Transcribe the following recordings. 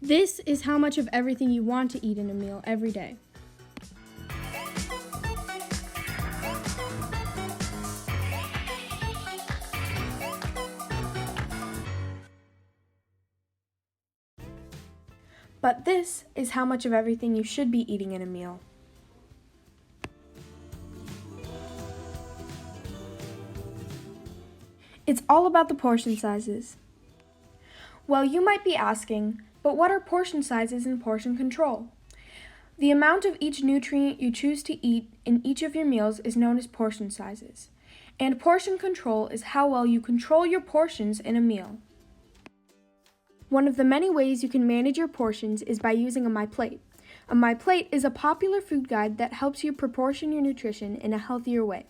This is how much of everything you want to eat in a meal every day. But this is how much of everything you should be eating in a meal. It's all about the portion sizes. Well, you might be asking, but what are portion sizes and portion control? The amount of each nutrient you choose to eat in each of your meals is known as portion sizes. And portion control is how well you control your portions in a meal. One of the many ways you can manage your portions is by using a MyPlate. A MyPlate is a popular food guide that helps you proportion your nutrition in a healthier way.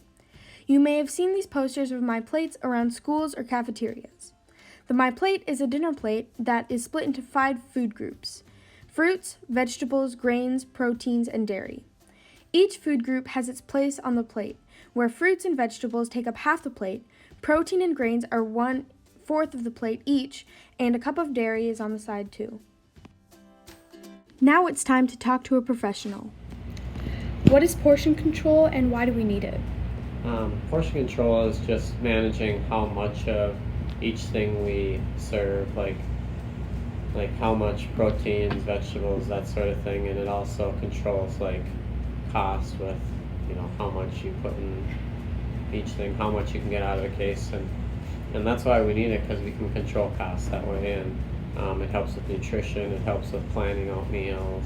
You may have seen these posters of MyPlates around schools or cafeterias. The MyPlate is a dinner plate that is split into 5 food groups: fruits, vegetables, grains, proteins, and dairy. Each food group has its place on the plate, where fruits and vegetables take up half the plate, protein and grains are 1/4 of the plate each, and a cup of dairy is on the side too. Now it's time to talk to a professional. What is portion control and why do we need it? Portion control is just managing how much of each thing we serve, like how much proteins, vegetables, that sort of thing, and it also controls like cost with how much you put in each thing, how much you can get out of a case, and that's why we need it, because we can control costs that way, and it helps with nutrition, it helps with planning out meals.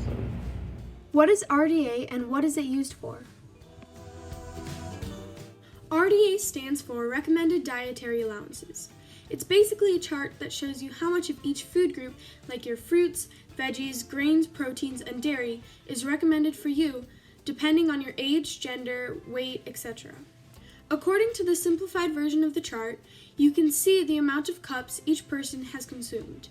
What is RDA and what is it used for? RDA stands for Recommended Dietary Allowances. It's basically a chart that shows you how much of each food group, like your fruits, veggies, grains, proteins, and dairy, is recommended for you, depending on your age, gender, weight, etc. According to the simplified version of the chart, you can see the amount of cups each person has consumed.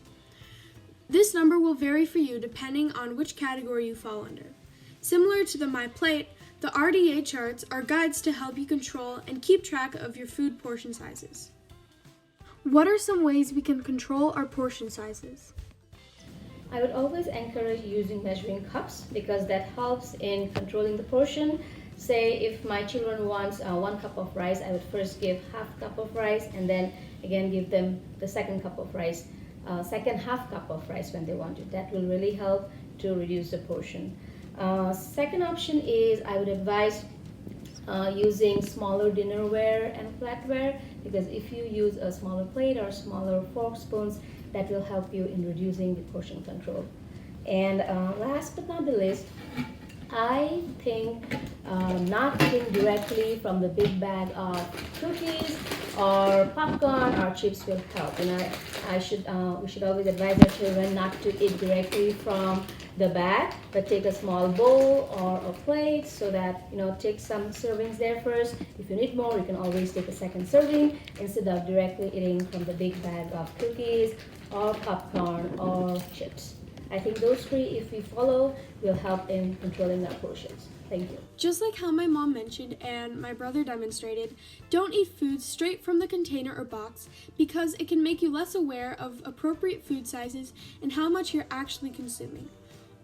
This number will vary for you depending on which category you fall under. Similar to the MyPlate, the RDA charts are guides to help you control and keep track of your food portion sizes. What are some ways we can control our portion sizes? I would always encourage using measuring cups because that helps in controlling the portion. Say if my children want 1 cup of rice, I would first give half cup of rice and then again give them the second cup of rice, second half cup of rice when they want it. That will really help to reduce the portion. Second option is I would advise using smaller dinnerware and flatware, because if you use a smaller plate or smaller fork spoons, that will help you in reducing the portion control. And last but not the least, I think not eating directly from the big bag of cookies or popcorn or chips will help. And we should always advise our children not to eat directly from the bag, but take a small bowl or a plate, so that take some servings there first. If you need more, you can always take a second serving instead of directly eating from the big bag of cookies or popcorn or chips. I think those 3, if we follow, will help in controlling our portions. Thank you. Just like how my mom mentioned and my brother demonstrated, don't eat foods straight from the container or box because it can make you less aware of appropriate food sizes and how much you're actually consuming.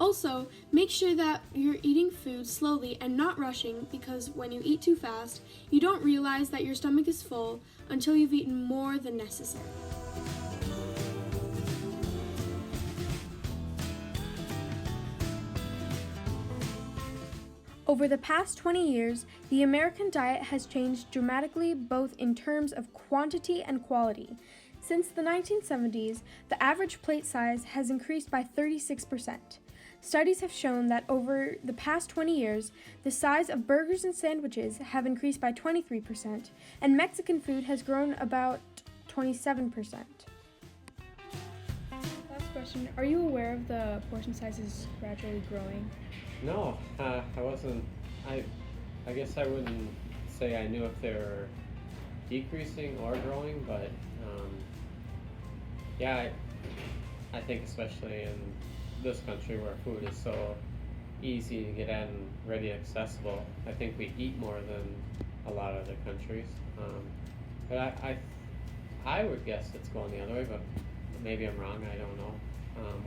Also, make sure that you're eating food slowly and not rushing, because when you eat too fast, you don't realize that your stomach is full until you've eaten more than necessary. Over the past 20 years, the American diet has changed dramatically, both in terms of quantity and quality. Since the 1970s, the average plate size has increased by 36%. Studies have shown that over the past 20 years, the size of burgers and sandwiches have increased by 23%, and Mexican food has grown about 27%. Last question, are you aware of the portion sizes gradually growing? No, I wasn't. I guess I wouldn't say I knew if they were decreasing or growing, but yeah, I think especially in this country where food is so easy to get at and ready accessible, I think we eat more than a lot of other countries. But I would guess it's going the other way, but maybe I'm wrong. I don't know.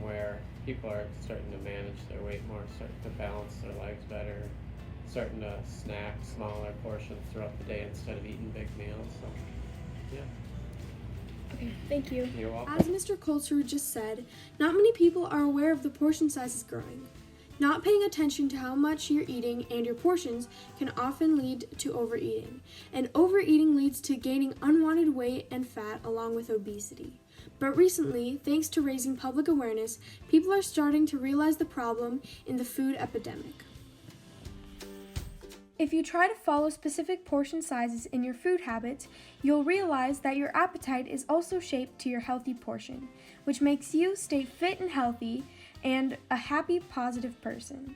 where people are starting to manage their weight more, starting to balance their lives better, starting to snack smaller portions throughout the day instead of eating big meals. So, yeah. Okay, thank you. You're welcome. As Mr. Coulter just said, not many people are aware of the portion sizes growing. Not paying attention to how much you're eating and your portions can often lead to overeating, and overeating leads to gaining unwanted weight and fat along with obesity. But recently, thanks to raising public awareness, people are starting to realize the problem in the food epidemic. If you try to follow specific portion sizes in your food habits, you'll realize that your appetite is also shaped to your healthy portion, which makes you stay fit and healthy and a happy, positive person.